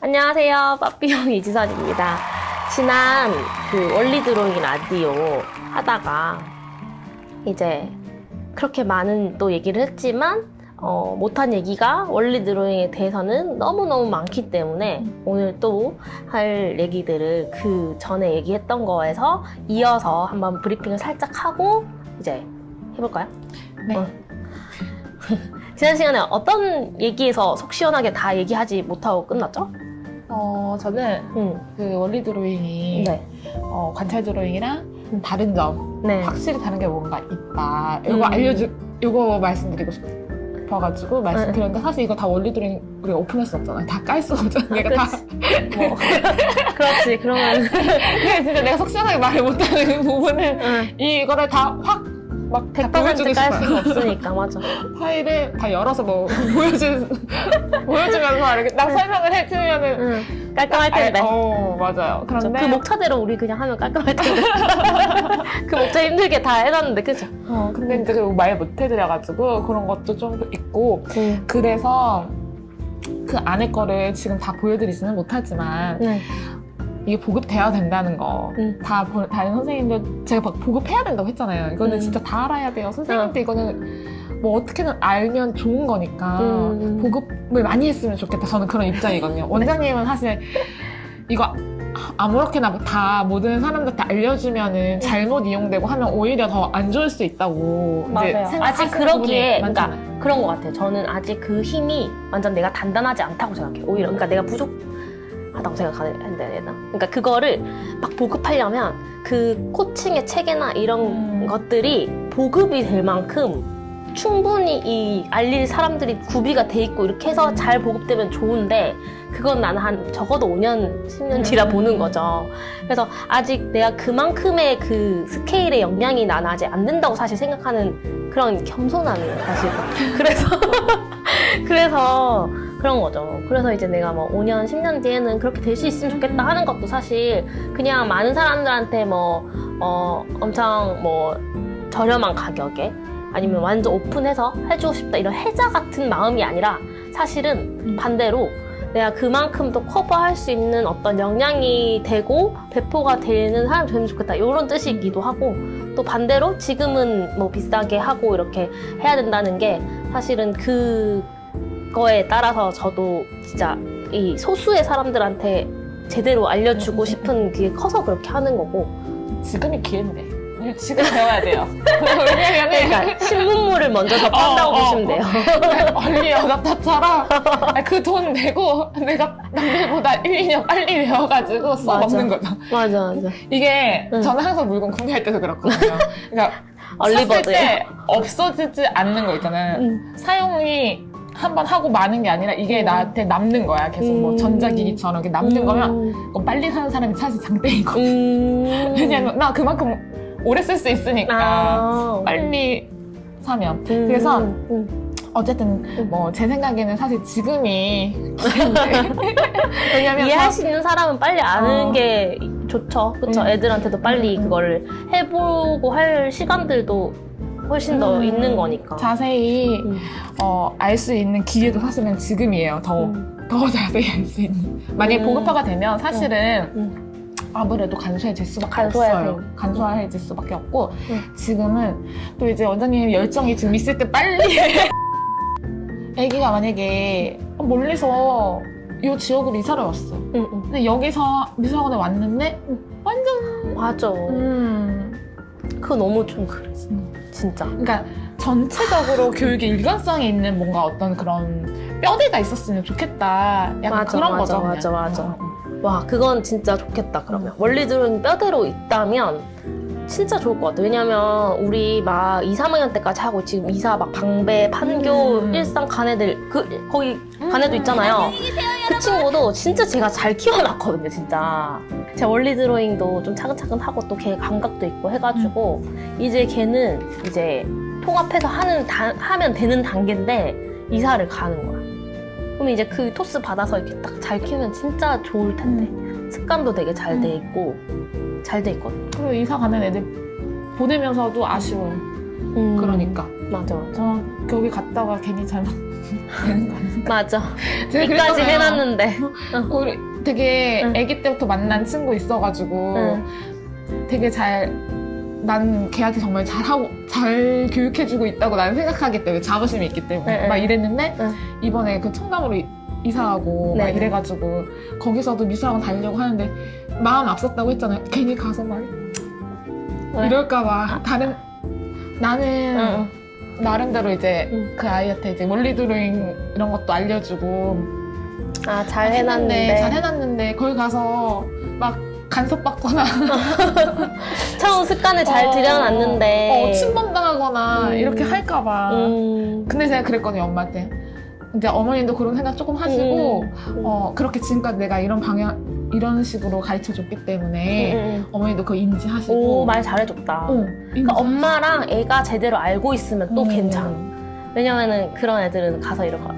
안녕하세요. 빠삐용 이지선입니다. 지난 그 원리 드로잉 라디오 하다가 이제 그렇게 많은 또 얘기를 했지만 못한 얘기가 원리 드로잉에 대해서는 너무너무 많기 때문에 오늘 또 할 얘기들을 그 전에 얘기했던 거에서 이어서 한번 브리핑을 살짝 하고 이제 해볼까요? 네. 지난 시간에 어떤 얘기에서 속 시원하게 다 얘기하지 못하고 끝났죠? 저는 그 원리 드로잉이 네. 관찰 드로잉이랑 다른 점, 네. 확실히 다른 게 뭔가 있다. 이거 말씀드리고 싶어가지고 말씀드렸는데 사실 이거 다 원리 드로잉 우리가 오픈할 수 없잖아요. 다 깔 수가 없잖아요. 내가 다. 뭐. 그렇지. 그러면. 근데 진짜 내가 속 시원하게 말을 못하는 부분은 이거를 다 확 막 100% 깔 수가 없으니까, 맞아. 파일을 다 열어서 뭐 보여주면서 이렇게 딱 설명을 해주면은 깔끔할 텐데. 맞아요. 그런데 그 목차대로 우리 그냥 하면 깔끔할 텐데. 그 목차 힘들게 다 해놨는데, 그죠? 근데 이제 말 못 해드려가지고 그런 것도 좀 있고 그래서 그 안에 거를 지금 다 보여드리지는 못하지만 이게 보급돼야 된다는 거 다 다른 선생님들 제가 막 보급해야 된다고 했잖아요. 이거는 진짜 다 알아야 돼요. 선생님들 이거는 뭐 어떻게든 알면 좋은 거니까 보급을 많이 했으면 좋겠다. 저는 그런 입장이거든요. 원장님은 사실 이거 아무렇게나 다 모든 사람들한테 알려주면은 잘못 이용되고 하면 오히려 더 안 좋을 수 있다고 맞아요. 이제 아직 그러기에 그러니까 그런 것 같아요. 저는 아직 그 힘이 완전 내가 단단하지 않다고 생각해요. 오히려 그러니까 내가 부족하다고 생각하는데 그러니까 그거를 막 보급하려면 그 코칭의 체계나 이런 것들이 보급이 될 만큼 충분히 이 알릴 사람들이 구비가 돼 있고 이렇게 해서 잘 보급되면 좋은데 그건 나는 한 적어도 5년, 10년 뒤라 보는 거죠. 그래서 아직 내가 그만큼의 그 스케일의 역량이 나는 아직 안 된다고 사실 생각하는 그런 겸손함이에요, 사실. 그래서 그런 거죠. 그래서 이제 내가 뭐 5년, 10년 뒤에는 그렇게 될 수 있으면 좋겠다 하는 것도 사실 그냥 많은 사람들한테 엄청 저렴한 가격에 아니면 완전 오픈해서 해주고 싶다 이런 해자 같은 마음이 아니라 사실은 반대로 내가 그만큼 더 커버할 수 있는 어떤 역량이 되고 배포가 되는 사람이 되면 좋겠다 이런 뜻이기도 하고 또 반대로 지금은 뭐 비싸게 하고 이렇게 해야 된다는 게 사실은 그거에 따라서 저도 진짜 이 소수의 사람들한테 제대로 알려주고 싶은 그게 커서 그렇게 하는 거고 지금이 기회인데 지금 배워야 돼요. 왜냐면 그러니까 신문물을 먼저 접한다고 보시면 돼요. 얼리 어답터처럼 그 돈 내고 내가 남들보다 1, 2년 빨리 배워가지고 써먹는 거죠. 맞아. 이게 저는 항상 물건 구매할 때도 그렇거든요. 그러니까 샀을 때 없어지지 않는 거 있잖아요. 사용이 한번 하고 마는 게 아니라 이게 나한테 남는 거야. 계속 뭐 전자기기처럼 이렇게 남는 거면 그건 빨리 사는 사람이 사실 장땡이고. 왜냐면 나 그만큼 오래 쓸 수 있으니까 빨리 사면. 그래서 어쨌든 뭐 제 생각에는 사실 지금이 왜냐면 이해할 수 있는 사람은 빨리 아는 게 좋죠. 그쵸? 애들한테도 빨리 그거를 해보고 할 시간들도 훨씬 더 있는 거니까. 자세히 알 수 있는 기회도 사실은 지금이에요. 더 자세히 알 수 있는. 만약에 보급화가 되면 사실은 아무래도 간소해질 수밖에 없어요. 간소해질 수밖에 없고 지금은 또 이제 원장님 열정이 지금 있을 때 빨리 애기가 만약에 멀리서 이 지역으로 이사를 왔어. 근데 여기서 미술학원에 왔는데 완전 맞아. 그거 너무 좀 그래. 진짜. 그러니까 전체적으로 교육의 일관성이 있는 뭔가 어떤 그런 뼈대가 있었으면 좋겠다. 약간 그런 거죠. 맞아. 와, 그건 진짜 좋겠다, 그러면. 원리 드로잉 뼈대로 있다면 진짜 좋을 것 같아. 왜냐면 우리 막 2, 3학년 때까지 하고 지금 이사 막 방배, 판교, 일상 간 애들 거기 간 애도 있잖아요. 그 친구도 진짜 제가 잘 키워놨거든요, 진짜. 제가 원리 드로잉도 좀 차근차근 하고 또 걔 감각도 있고 해가지고 이제 걔는 이제 통합해서 하면 되는 단계인데 이사를 가는 거야. 그럼 이제 그 토스 받아서 이렇게 딱 잘 키우면 진짜 좋을 텐데. 습관도 되게 잘 돼 있고 잘 돼 있거든. 그리고 이사 가는 애들 보내면서도 아쉬워요. 그러니까. 맞아. 거기 갔다가 괜히 잘못 되는 거 아닌가? 맞아. 제가 여기까지 그랬잖아요. 해놨는데. 우리 되게 응. 아기 때부터 만난 친구 있어가지고 응. 되게 난 걔한테 정말 잘 교육해주고 있다고 나는 생각하기 때문에 자부심이 있기 때문에 응. 막 이랬는데 응. 이번에 그 청담으로 이사하고 막 네네. 이래가지고 거기서도 미술학원 다니려고 하는데 마음 앞섰다고 했잖아요. 괜히 가서 막 왜? 이럴까봐 나는 응. 나름대로 이제 응. 그 아이한테 이제 원리 드로잉 이런 것도 알려주고 잘 해놨는데. 잘 해놨는데 거기 가서 막 간섭받거나 처음 습관을 잘 들여놨는데. 침범당하거나 이렇게 할까봐. 근데 제가 그랬거든요, 엄마한테. 이제 어머님도 그런 생각 조금 하시고 그렇게 지금까지 내가 이런 식으로 가르쳐줬기 때문에 어머니도 그거 인지하시고. 오, 말 잘해줬다. 그러니까 엄마랑 애가 제대로 알고 있으면 또 괜찮아. 왜냐면은 그런 애들은 가서 이러고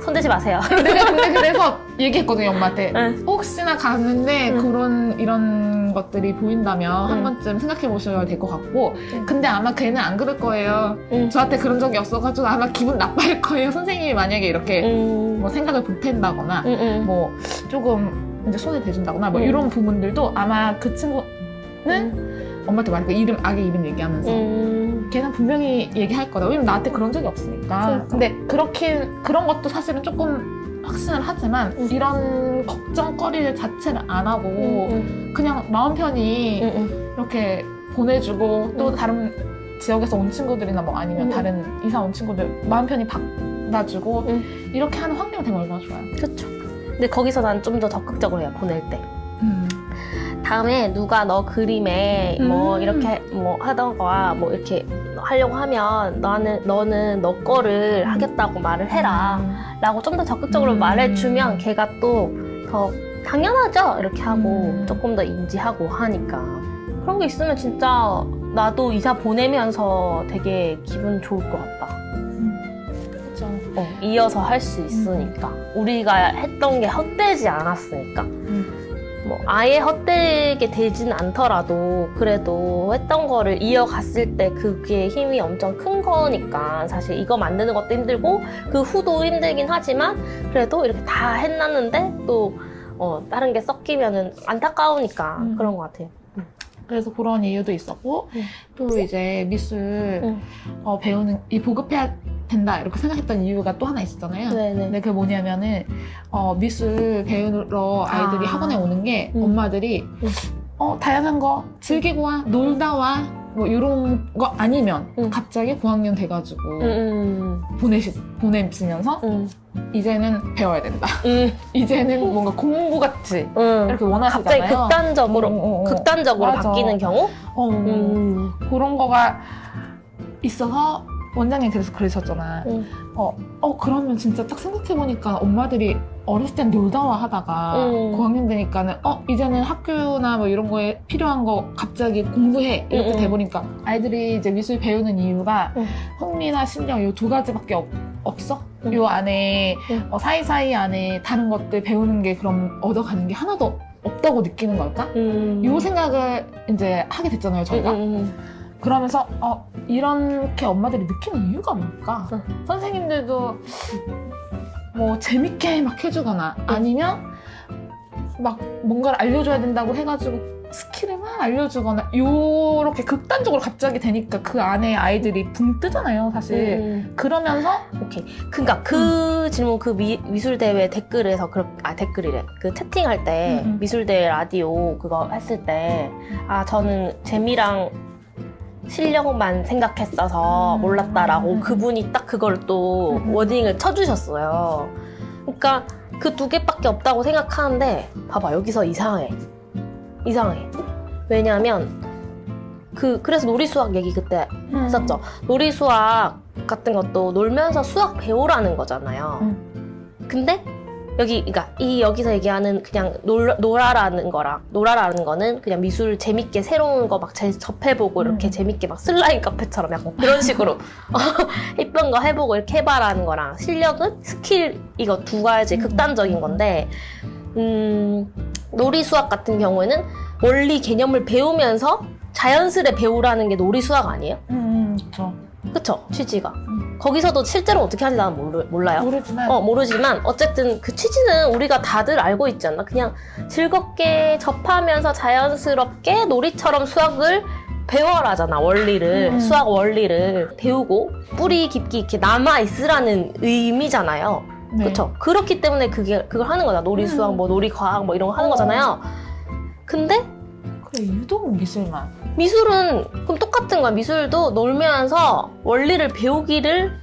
손대지 마세요. 근데 그래서 얘기했거든요, 엄마한테. 응. 혹시나 갔는데 이런 것들이 보인다면 한 응. 번쯤 생각해 보셔야 될 것 같고. 응. 근데 아마 걔는 안 그럴 거예요. 저한테 그런 적이 없어가지고 아마 기분 나빠할 거예요. 선생님이 만약에 이렇게 뭐 생각을 보탠다거나 뭐 조금 이제 손을 대준다거나 뭐 이런 부분들도 아마 그 친구는 엄마한테 말했고 아기 이름 얘기하면서 걔는 분명히 얘기할 거다. 왜냐면 나한테 그런 적이 없으니까. 근데 그런 것도 사실은 조금 확신을 하지만 이런 걱정거리 자체를 안 하고 그냥 마음 편히 이렇게 보내주고 또 다른 지역에서 온 친구들이나 뭐 아니면 다른 이사 온 친구들 마음 편히 받아주고 이렇게 하는 환경이 되면 얼마나 좋아요. 그렇죠. 근데 거기서 난 좀 더 적극적으로 해요, 보낼 때. 다음에 누가 너 그림에 뭐 이렇게 뭐 하던 거야 뭐 이렇게 하려고 하면 너는 너 거를 하겠다고 말을 해라 라고 좀 더 적극적으로 말해주면 걔가 또 더 당연하죠 이렇게 하고 조금 더 인지하고 하니까 그런 게 있으면 진짜 나도 이사 보내면서 되게 기분 좋을 것 같다. 그렇죠. 이어서 할 수 있으니까 우리가 했던 게 헛되지 않았으니까 뭐 아예 헛되게 되진 않더라도 그래도 했던 거를 이어갔을 때 그게 힘이 엄청 큰 거니까 사실 이거 만드는 것도 힘들고 그 후도 힘들긴 하지만 그래도 이렇게 다 해놨는데 또 다른 게 섞이면은 안타까우니까 그런 것 같아요. 그래서 그런 이유도 있었고 또 이제 미술 배우는 보급해야 된다 이렇게 생각했던 이유가 또 하나 있었잖아요. 네네. 근데 그게 뭐냐면은 미술 배우러 아이들이 학원에 오는 게 엄마들이 다양한 거 즐기고 와 놀다 와 뭐 이런 거 아니면 갑자기 고학년 돼가지고 보내시면서 이제는 배워야 된다. 이제는 뭔가 공부같이 이렇게 원하시잖아요. 갑자기 극단적으로 맞아. 바뀌는 경우? 그런 거가 있어서 원장님 그래서 그러셨잖아. 그러면 진짜 딱 생각해보니까 엄마들이 어렸을 땐 놀다와 하다가 고학년 되니까는 이제는 학교나 뭐 이런 거에 필요한 거 갑자기 공부해 이렇게 돼보니까 아이들이 이제 미술 배우는 이유가 흥미나 신경 이 두 가지밖에 없어? 요 안에 사이사이 안에 다른 것들 배우는 게 그럼 얻어가는 게 하나도 없다고 느끼는 걸까? 요 생각을 이제 하게 됐잖아요, 저희가. 그러면서 이렇게 엄마들이 느끼는 이유가 뭘까? 선생님들도 뭐 재밌게 막 해주거나 아니면 막 뭔가를 알려줘야 된다고 해가지고 스킬을 막 알려주거나 요렇게 극단적으로 갑자기 되니까 그 안에 아이들이 붕 뜨잖아요, 사실. 그러면서 오케이. 그러니까 그 질문 그 미술대회 댓글에서 댓글이래. 그 채팅할 때 미술대회 라디오 그거 했을 때 저는 재미랑 실력만 생각했어서 몰랐다라고 그분이 딱 그걸 또 워딩을 쳐주셨어요. 그러니까 그 두 개밖에 없다고 생각하는데 봐봐 여기서 이상해. 왜냐면 그래서 놀이수학 얘기 그때 했었죠. 놀이수학 같은 것도 놀면서 수학 배우라는 거잖아요. 근데 여기서 얘기하는 그냥 놀아라는 거는 그냥 미술 재밌게 새로운 거 막 접해보고 이렇게 재밌게 막 슬라임 카페처럼 약간 그런 식으로 예쁜 거 해보고 이렇게 해봐라는 거랑 실력은 스킬 이거 두 가지 극단적인 건데 놀이 수학 같은 경우에는 원리 개념을 배우면서 자연스레 배우라는 게 놀이 수학 아니에요? 그렇죠. 그쵸? 취지가. 거기서도 실제로 어떻게 하는지 나는 몰라요. 모르지만 어쨌든 그 취지는 우리가 다들 알고 있지 않나? 그냥 즐겁게 접하면서 자연스럽게 놀이처럼 수학을 배워라잖아, 원리를. 수학 원리를 배우고 뿌리 깊게 이렇게 남아있으라는 의미잖아요. 네. 그쵸? 그렇기 때문에 그걸 하는 거잖아. 놀이 수학, 뭐 놀이 과학 뭐 이런 거 하는 거잖아요. 근데 그래, 유독 미술만. 미술은 그럼 똑같은 거야. 미술도 놀면서 원리를 배우기를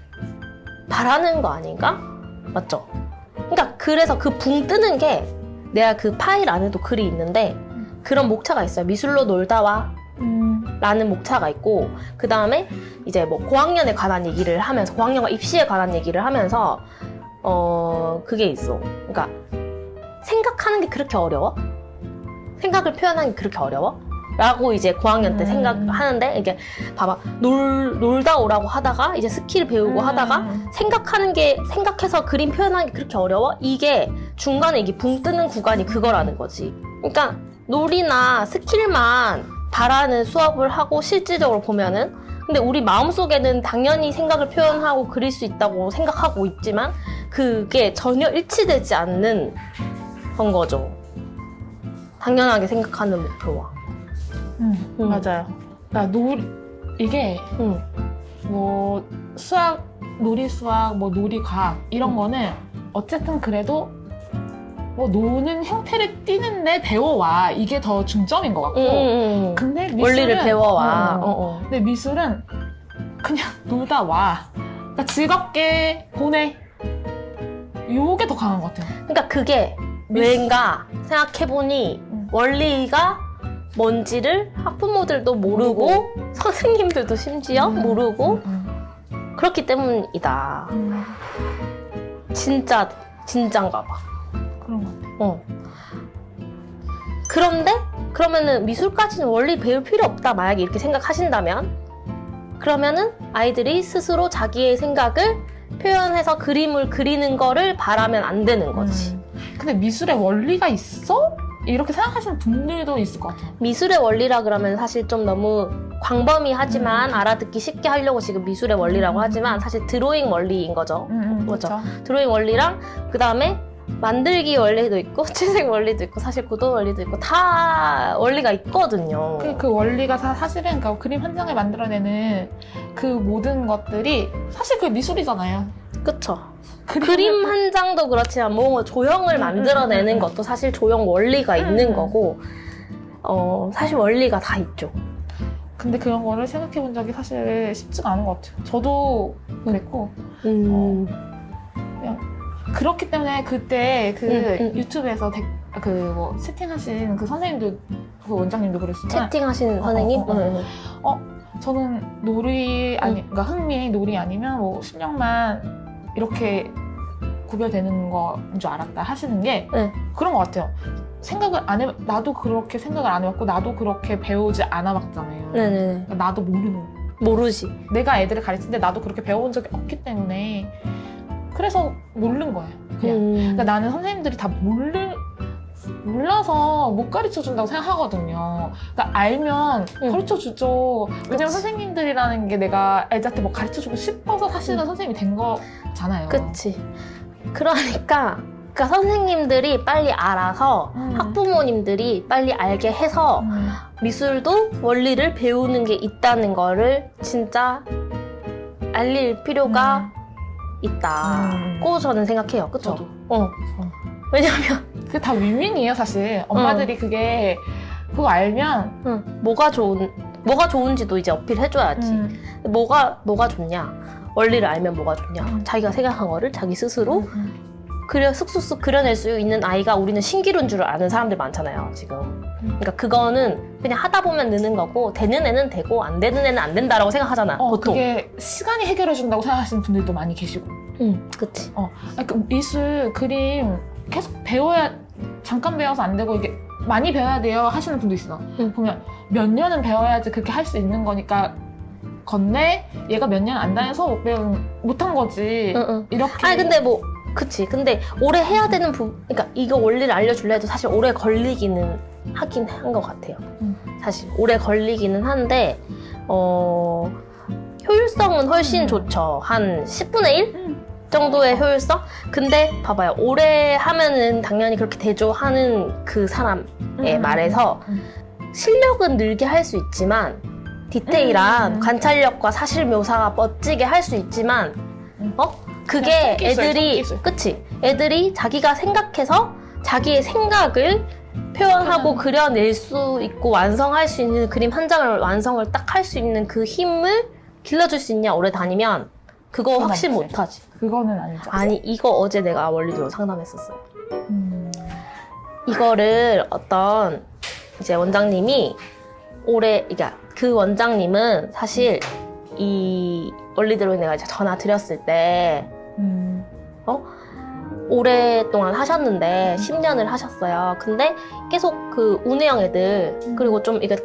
바라는 거 아닌가? 맞죠? 그러니까 그래서 그 붕 뜨는 게 내가 그 파일 안에도 글이 있는데 그런 목차가 있어요. 미술로 놀다 와 라는 목차가 있고 그 다음에 이제 뭐 고학년에 관한 얘기를 하면서 고학년과 입시에 관한 얘기를 하면서 그게 있어. 그러니까 생각하는 게 그렇게 어려워? 생각을 표현하는 게 그렇게 어려워? 라고 이제 고학년 때 생각하는데 이게 봐봐 놀다 오라고 하다가 이제 스킬 배우고 하다가 생각해서 그림 표현하는 게 그렇게 어려워? 이게 중간에 이게 붕 뜨는 구간이 그거라는 거지. 그러니까 놀이나 스킬만 바라는 수업을 하고 실질적으로 보면은 근데 우리 마음속에는 당연히 생각을 표현하고 그릴 수 있다고 생각하고 있지만 그게 전혀 일치되지 않는 건 거죠. 당연하게 생각하는 목표와. 맞아요. 그러니까 이게 뭐 수학, 놀이 수학, 뭐 놀이 과학 이런 거는 어쨌든 그래도 뭐 노는 형태를 띠는데 배워와 이게 더 중점인 것 같고 근데 미술은 원리를 배워와. 근데 미술은 그냥 놀다 와. 그러니까 즐겁게 보내. 요게 더 강한 것 같아요. 그러니까 그게 왜인가 생각해보니 원리가 뭔지를 학부모들도 모르고 선생님들도 심지어 모르고 그렇기 때문이다. 진짠가 봐. 그런 것 같아요. 그런데 그러면은 미술까지는 원리 배울 필요 없다 만약에 이렇게 생각하신다면 그러면은 아이들이 스스로 자기의 생각을 표현해서 그림을 그리는 거를 바라면 안 되는 거지. 근데 미술에 원리가 있어? 이렇게 생각하시는 분들도 있을 것 같아요. 미술의 원리라 그러면 사실 좀 너무 광범위하지만 알아듣기 쉽게 하려고 지금 미술의 원리라고 하지만 사실 드로잉 원리인 거죠. 그렇죠. 드로잉 원리랑 그 다음에 만들기 원리도 있고 채색 원리도 있고 사실 구도 원리도 있고 다 원리가 있거든요. 그 원리가 사실은 그러니까 그림 한 장을 만들어내는 그 모든 것들이 사실 그게 미술이잖아요. 그쵸. 그림 한 장도 그렇지만 뭐 조형을 만들어내는 것도 사실 조형 원리가 있는 거고 사실 원리가 다 있죠. 근데 그런 거를 생각해 본 적이 사실 쉽지가 않은 것 같아요. 저도 그랬고 그냥 그렇기 때문에 그때 유튜브에서 뭐 채팅하신 그 선생님도 그 원장님도 그랬지만 채팅하신 선생님? 저는 그러니까 흥미 놀이 아니면 뭐 실력만 이렇게 구별되는 거인 줄 알았다 하시는 게 그런 것 같아요. 나도 그렇게 생각을 안 해봤고 나도 그렇게 배우지 않아봤잖아요. 그러니까 나도 모르지. 내가 애들을 가르치는데 나도 그렇게 배워본 적이 없기 때문에 그래서 모르는 거예요. 그냥. 그러니까 나는 선생님들이 다 몰라서 못 가르쳐준다고 생각하거든요. 그러니까 알면 가르쳐주죠. 왜냐면 선생님들이라는 게 내가 애들한테 뭐 가르쳐주고 싶어서 사실은 선생님이 된 거잖아요. 그치. 그러니까 선생님들이 빨리 알아서 학부모님들이 빨리 알게 해서 미술도 원리를 배우는 게 있다는 거를 진짜 알릴 필요가 있다고 저는 생각해요. 그쵸? 저도. 왜냐면 그게 다 윈윈이에요, 사실. 엄마들이 그거 알면 뭐가 좋은지도 이제 어필해줘야지. 뭐가 좋냐? 원리를 알면 뭐가 좋냐? 자기가 생각한 거를 자기 스스로 쑥쑥 그려낼 수 있는 아이가 우리는 신기루인 줄 아는 사람들 많잖아요, 지금. 그러니까 그거는 그냥 하다 보면 느는 거고 되는 애는 되고 안 되는 애는 안 된다라고 생각하잖아, 보통. 그게 시간이 해결해준다고 생각하시는 분들도 많이 계시고. 그치. 미술, 그림 계속 잠깐 배워서 안 되고 이게 많이 배워야 돼요 하시는 분도 있어. 보면 몇 년은 배워야지 그렇게 할 수 있는 거니까 건데 얘가 몇 년 안 다녀서 못한 거지. 이렇게. 근데 뭐 그치. 근데 오래 해야 되는 그러니까 이거 원리를 알려줄래 해도 사실 오래 걸리기는 하긴 한 것 같아요. 사실 오래 걸리기는 한데 효율성은 훨씬 좋죠. 한 10분의 1 정도의 효율성? 근데 봐봐요. 오래 하면은 당연히 그렇게 되죠 하는 그 사람의 말에서 실력은 늘게 할 수 있지만 디테일한 관찰력과 사실 묘사가 멋지게 할 수 있지만 그게 애들이 그치? 애들이 자기가 생각해서 자기의 생각을 표현하고 그려낼 수 있고 완성할 수 있는 그림 한 장을 완성을 딱 할 수 있는 그 힘을 길러줄 수 있냐 오래 다니면 그거 확신 못하지. 그거는 아니죠. 아니 이거 어제 내가 원리적으로 상담했었어요. 이거를 어떤 이제 원장님이 그러니까 그 원장님은 사실 이 원리대로 내가 이제 전화 드렸을 때 오랫동안 하셨는데 10년을 하셨어요. 근데 계속 그 운해형 애들 그리고 좀 이게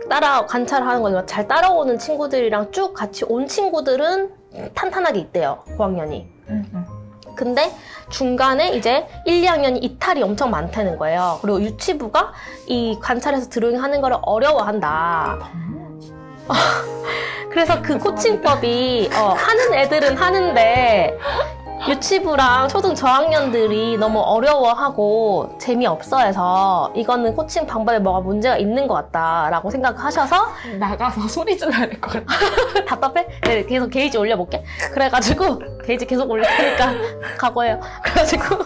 관찰하는 거 잘 따라오는 친구들이랑 쭉 같이 온 친구들은 탄탄하게 있대요. 고학년이. 근데 중간에 이제 1, 2학년이 이탈이 엄청 많다는 거예요. 그리고 유치부가 이 관찰해서 드로잉 하는 거를 어려워한다. 그래서 그 코칭법이 하는 애들은 하는데 유치부랑 초등 저학년들이 너무 어려워하고 재미없어 해서 이거는 코칭 방법에 뭐가 문제가 있는 것 같다라고 생각하셔서 나가서 소리 질러야 될 것 같아. 답답해? 네, 계속 게이지 올려볼게. 그래가지고 게이지 계속 올릴 테니까 각오해요. 그래가지고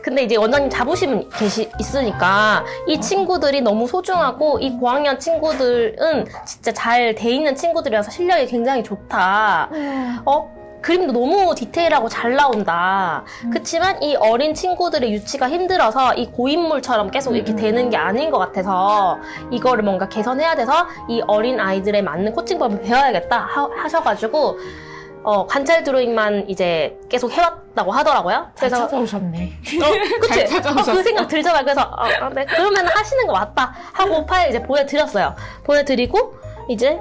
근데 이제 원장님 자부심은 있으니까 이 친구들이 너무 소중하고 이 고학년 친구들은 진짜 잘 돼 있는 친구들이라서 실력이 굉장히 좋다. 그림도 너무 디테일하고 잘 나온다. 그치만 이 어린 친구들의 유치가 힘들어서 이 고인물처럼 계속 이렇게 되는 게 아닌 것 같아서 이거를 뭔가 개선해야 돼서 이 어린 아이들에 맞는 코칭법을 배워야겠다 하셔가지고 관찰 드로잉만 이제 계속 해왔다고 하더라고요. 잘 찾아오셨네. 그치? 잘 찾아오셨어. 그 생각 들잖아. 그래서 네, 그러면 하시는 거 맞다 하고 파일 이제 보내드렸어요. 보내드리고 이제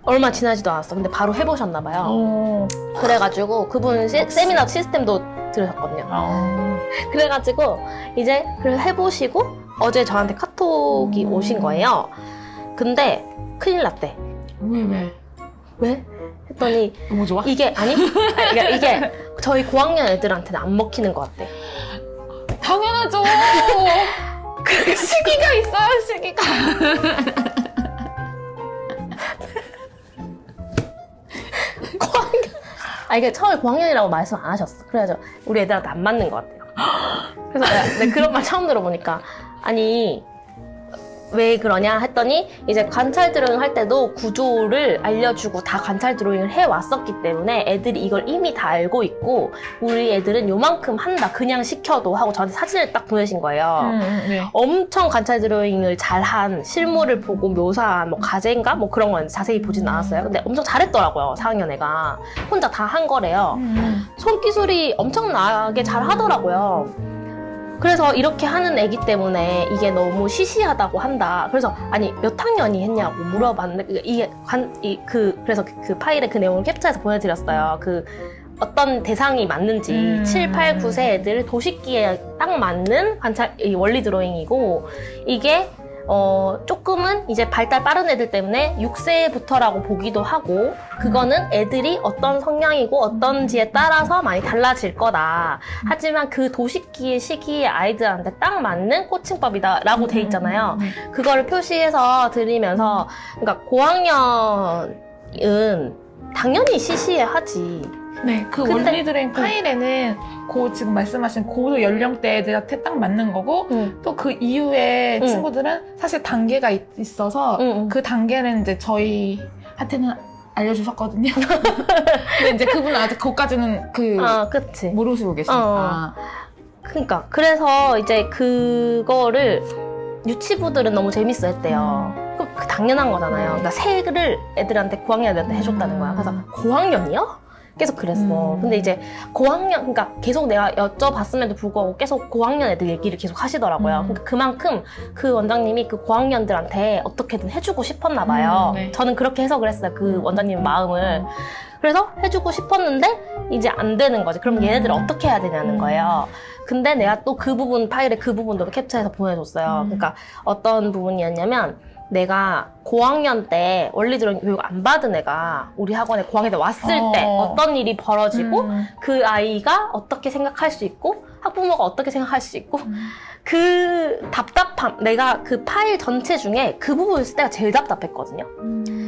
얼마 지나지도 않았어. 근데 바로 해보셨나봐요. 그래가지고 그분 세미나 시스템도 들으셨거든요. 그래가지고 이제 그래보시고 어제 저한테 카톡이 오신 거예요. 근데 큰일 났대. 왜? 했더니 너무 좋아? 이게 이게 저희 고학년 애들한테는 안 먹히는 것 같대. 당연하죠. 그 시기가 있어요, 시기가. 이게 처음에 고학년이라고 말씀 안 하셨어. 그래가지고 우리 애들한테 안 맞는 것 같아요. 그래서 내가 그런 말 처음 들어보니까 아니 왜 그러냐 했더니 이제 관찰 드로잉 할 때도 구조를 알려주고 다 관찰 드로잉을 해왔었기 때문에 애들이 이걸 이미 다 알고 있고 우리 애들은 요만큼 한다 그냥 시켜도 하고 저한테 사진을 딱 보내신 거예요. 네. 엄청 관찰 드로잉을 잘한 실물을 보고 묘사한 뭐 과제인가 뭐 그런 건 자세히 보진 않았어요. 근데 엄청 잘했더라고요. 4학년 애가 혼자 다 한 거래요. 손기술이 엄청나게 잘 하더라고요. 그래서 이렇게 하는 애기 때문에 이게 너무 시시하다고 한다. 그래서 아니 몇 학년이 했냐고 물어봤는데 그래서 그 파일에 그 내용을 캡처해서 보내드렸어요. 그 어떤 대상이 맞는지 7, 8, 9세 애들 도식기에 딱 맞는 이 원리 드로잉이고 이게 조금은 이제 발달 빠른 애들 때문에 6세부터라고 보기도 하고 그거는 애들이 어떤 성향이고 어떤지에 따라서 많이 달라질 거다. 하지만 그 도식기의 시기에 아이들한테 딱 맞는 코칭법이다 라고 돼 있잖아요. 그거를 표시해서 드리면서 그러니까 고학년은 당연히 시시해하지. 네, 그 원리 드로잉 파일에는 지금 말씀하신 그 연령대 애들한테 딱 맞는 거고 또 그 이후에 친구들은 사실 단계가 있어서 그 단계는 이제 저희한테는 알려주셨거든요. 근데 이제 그분은 아직 그것까지는 그치. 모르시고 계시니까. 그러니까 그래서 이제 그거를 유치부들은 너무 재밌어 했대요. 그 당연한 거잖아요. 그러니까 색을 애들한테 고학년 애들한테 해줬다는 거야. 그래서 고학년이요? 계속 그랬어. 근데 이제 고학년, 그러니까 계속 내가 여쭤봤음에도 불구하고 계속 고학년 애들 얘기를 계속 하시더라고요. 그러니까 그만큼 그 원장님이 그 고학년들한테 어떻게든 해주고 싶었나 봐요. 네. 저는 그렇게 해석을 했어요. 그 원장님 마음을. 그래서 해주고 싶었는데 이제 안 되는 거지. 그럼 얘네들 어떻게 해야 되냐는 거예요. 근데 내가 또 그 부분, 파일에 그 부분도 캡처해서 보내줬어요. 그러니까 어떤 부분이었냐면 내가 고학년 때 원리들은 교육 안 받은 애가 우리 학원에 고학년 때 왔을 때 어떤 일이 벌어지고 그 아이가 어떻게 생각할 수 있고 학부모가 어떻게 생각할 수 있고 그 답답함, 내가 그 파일 전체 중에 그 부분을 쓸 때가 제일 답답했거든요.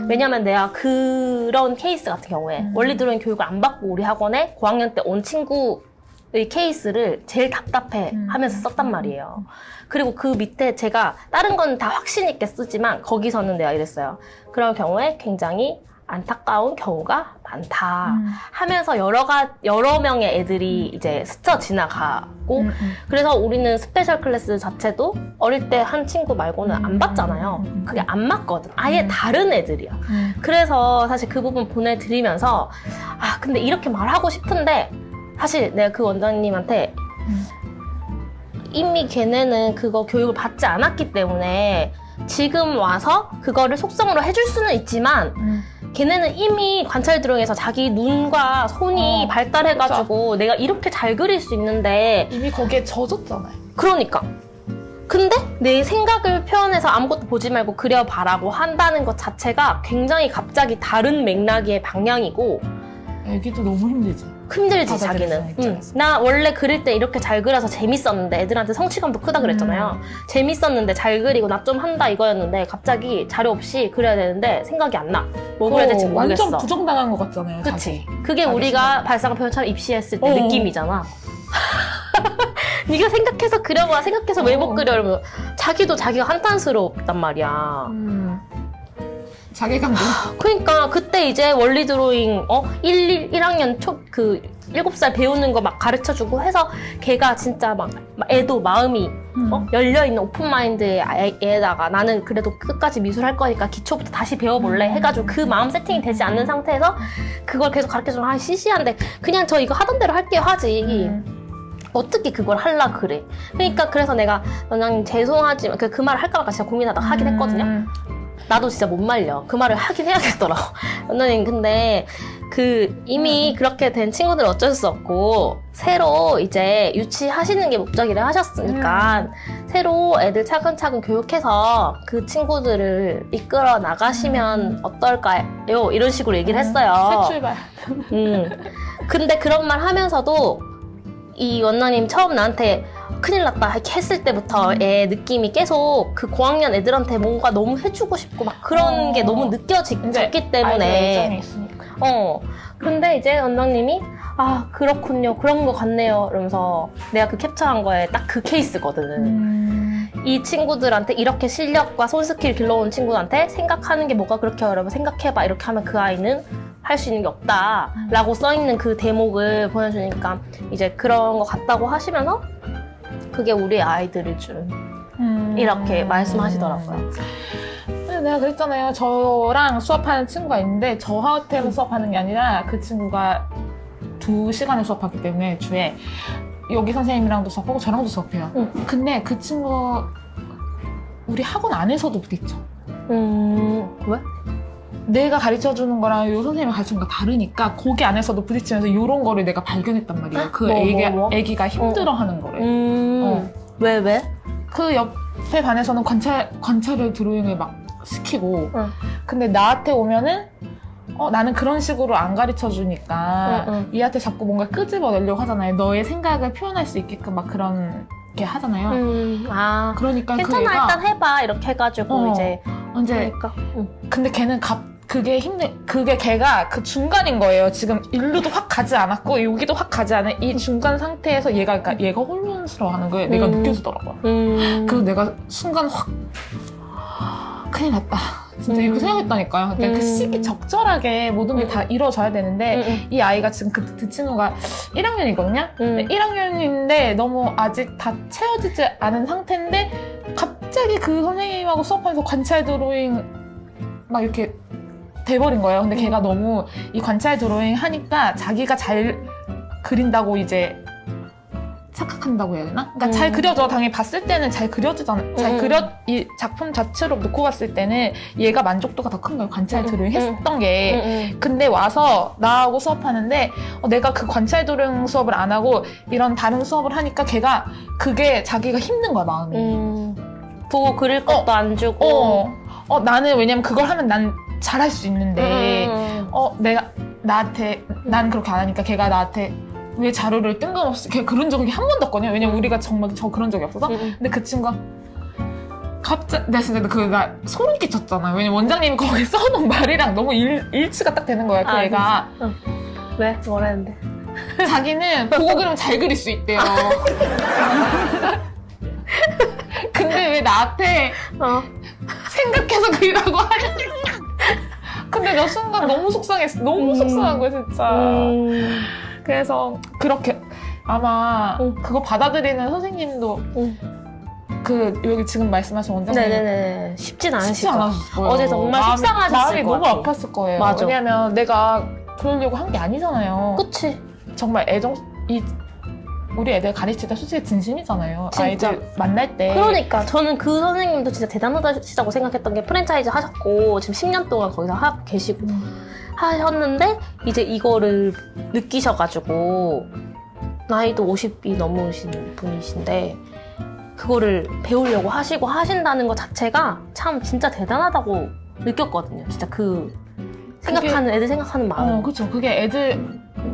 왜냐면 내가 그런 케이스 같은 경우에 원리들은 교육을 안 받고 우리 학원에 고학년 때 온 친구의 케이스를 제일 답답해 하면서 썼단 말이에요. 그리고 그 밑에 제가 다른 건 다 확신 있게 쓰지만 거기서는 내가 이랬어요. 그런 경우에 굉장히 안타까운 경우가 많다 하면서 여러 명의 애들이 이제 스쳐 지나가고 그래서 우리는 스페셜 클래스 자체도 어릴 때 한 친구 말고는 안 받잖아요. 그게 안 맞거든. 아예 다른 애들이야. 그래서 사실 그 부분 보내드리면서 아 근데 이렇게 말하고 싶은데 사실 내가 그 원장님한테 이미 걔네는 그거 교육을 받지 않았기 때문에 지금 와서 그거를 속성으로 해줄 수는 있지만 걔네는 이미 관찰 드로잉에서 자기 눈과 손이 발달해가지고 맞아. 내가 이렇게 잘 그릴 수 있는데 이미 거기에 젖었잖아요. 그러니까 근데 내 생각을 표현해서 아무것도 보지 말고 그려봐라고 한다는 것 자체가 굉장히 갑자기 다른 맥락의 방향이고 애기도 너무 힘들지. 힘들지 자기는. 나 원래 그릴 때 이렇게 잘 그려서 재밌었는데 애들한테 성취감도 크다 그랬잖아요. 재밌었는데 잘 그리고 나 좀 한다 이거였는데 갑자기 자료 없이 그려야 되는데 생각이 안 나. 뭐 그려야 될지 모르겠어. 완전 부정당한 것 같잖아요. 그치? 그게 우리가 발상한 표현처럼 입시했을 때 느낌이잖아. 네가 생각해서 그려봐, 생각해서 왜 못 그려 이러면 자기도 자기가 한탄스럽단 말이야. 자괴감도. 그러니까 그때 이제 원리 드로잉 1학년 7살 배우는 거 막 가르쳐주고 해서 걔가 진짜 막 애도 마음이 열려있는 오픈마인드의 애에다가 나는 그래도 끝까지 미술 할 거니까 기초부터 다시 배워볼래 해가지고 그 마음 세팅이 되지 않는 상태에서 그걸 계속 가르쳐주면 아 시시한데 그냥 저 이거 하던 대로 할게요 하지. 어떻게 그걸 할라 그래. 그러니까 그래서 내가 원장님 죄송하지만 그 말을 할까 말까 진짜 고민하다가 하긴 했거든요. 나도 진짜 못 말려. 그 말을 하긴 해야겠더라고. 원장님 근데 이미 그렇게 된 친구들 어쩔 수 없고 새로 이제 유치하시는 게 목적이라 하셨으니까 새로 애들 차근차근 교육해서 그 친구들을 이끌어 나가시면 어떨까요? 이런 식으로 얘기를 했어요. 새 출발. 근데 그런 말 하면서도 이 원장님 처음 나한테 큰일 났다 이렇게 했을 때부터의 느낌이 계속 그 고학년 애들한테 뭔가 너무 해주고 싶고 막 그런 게 너무 느껴졌기 때문에 근데 이제 원장님이 아 그렇군요 그런 것 같네요 이러면서 내가 그 캡처한 거에 딱 그 케이스거든. 이 친구들한테 이렇게 실력과 손스킬 길러온 친구들한테 생각하는 게 뭐가 그렇게 어려워 생각해봐 이렇게 하면 그 아이는 할 수 있는 게 없다 라고 써있는 그 대목을 보여주니까 이제 그런 거 같다고 하시면서 그게 우리 아이들을 준 이렇게 말씀하시더라고요. 내가 그랬잖아요. 저랑 수업하는 친구가 있는데 저한테만 수업하는 게 아니라 그 친구가 2시간을 수업하기 때문에 주에 여기 선생님이랑도 수업하고 저랑도 수업해요. 근데 그 친구 우리 학원 안에서도 부딪혀. 왜? 내가 가르쳐주는 거랑 요 선생님이 가르치는 거 다르니까 거기 안에서도 부딪히면서 이런 거를 내가 발견했단 말이에요. 그 애기가 힘들어하는 거를. 왜? 그 옆에 반에서는 관찰을 드로잉을 막 시키고 근데 나한테 오면은 나는 그런 식으로 안 가르쳐주니까 얘한테 자꾸 뭔가 끄집어내려고 하잖아요. 너의 생각을 표현할 수 있게끔 막 그런 게 하잖아요. 그러니까 괜찮아 그 애가 일단 해봐 이렇게 해가지고 이제 그러니까. 근데 걔는 그게 걔가 그 중간인 거예요. 지금 일루도 확 가지 않았고 여기도 확 가지 않은 이 중간 상태에서 얘가 혼란스러워하는 거예요. 내가 느껴지더라고요. 그래서 내가 순간 확 큰일 났다. 진짜 이렇게 생각했다니까요. 그러니까 그 시기 적절하게 모든 게 다 이루어져야 되는데 이 아이가 지금 그 친구가 1학년이거든요. 1학년인데 너무 아직 다 채워지지 않은 상태인데 갑자기 그 선생님하고 수업하면서 관찰 드로잉 막 이렇게 돼버린 거예요. 근데 걔가 너무 이 관찰 드로잉 하니까 자기가 잘 그린다고 이제 착각한다고 해야 되나? 그러니까 잘 그려져. 당연히 봤을 때는 잘 그려지잖아. 이 작품 자체로 놓고 봤을 때는 얘가 만족도가 더 큰 거예요. 관찰 드로잉 했었던 게. 근데 와서 나하고 수업하는데 내가 그 관찰 드로잉 수업을 안 하고 이런 다른 수업을 하니까 걔가 그게 자기가 힘든 거야, 마음이. 보고 그릴 것도 안 주고. 나는 왜냐면 그걸 하면 난 잘할 수 있는데 난 그렇게 안 하니까 걔가 나한테 왜 자료를 뜬금없이 걔 그런 적이 한 번도 없거든요. 왜냐면 우리가 정말 그런 적이 없어서. 근데 그 친구가 갑자기 나 진짜 나 소름 끼쳤잖아. 왜냐면 원장님이 거기 써놓은 말이랑 너무 일치가 딱 되는 거야. 그 애가 왜? 뭐라 했는데? 자기는 보고 그리면 잘 그릴 수 있대요. 근데 왜 나한테 생각해서 그리라고 하는지. 근데 나 순간 너무 속상했어. 너무 속상한 거야 진짜. 그래서 그렇게 아마 그거 받아들이는 선생님도 여기 지금 말씀하신 원장님 네네네 쉽진 않으실 거예요. 거예요. 어제 정말 속상하셨을 마음이 것 너무 같아. 아팠을 거예요. 맞아. 왜냐면 내가 그러려고 한 게 아니잖아요. 그치. 정말 우리 애들 가르칠 때 솔직히 진심이잖아요. 진짜. 아이들 만날 때. 그러니까 저는 그 선생님도 진짜 대단하시다고 생각했던 게 프랜차이즈 하셨고 지금 10년 동안 거기서 계시고 하셨는데 이제 이거를 느끼셔가지고 나이도 50이 넘으신 분이신데 그거를 배우려고 하시고 하신다는 것 자체가 참 진짜 대단하다고 느꼈거든요. 진짜 애들 생각하는 마음. 그쵸. 그게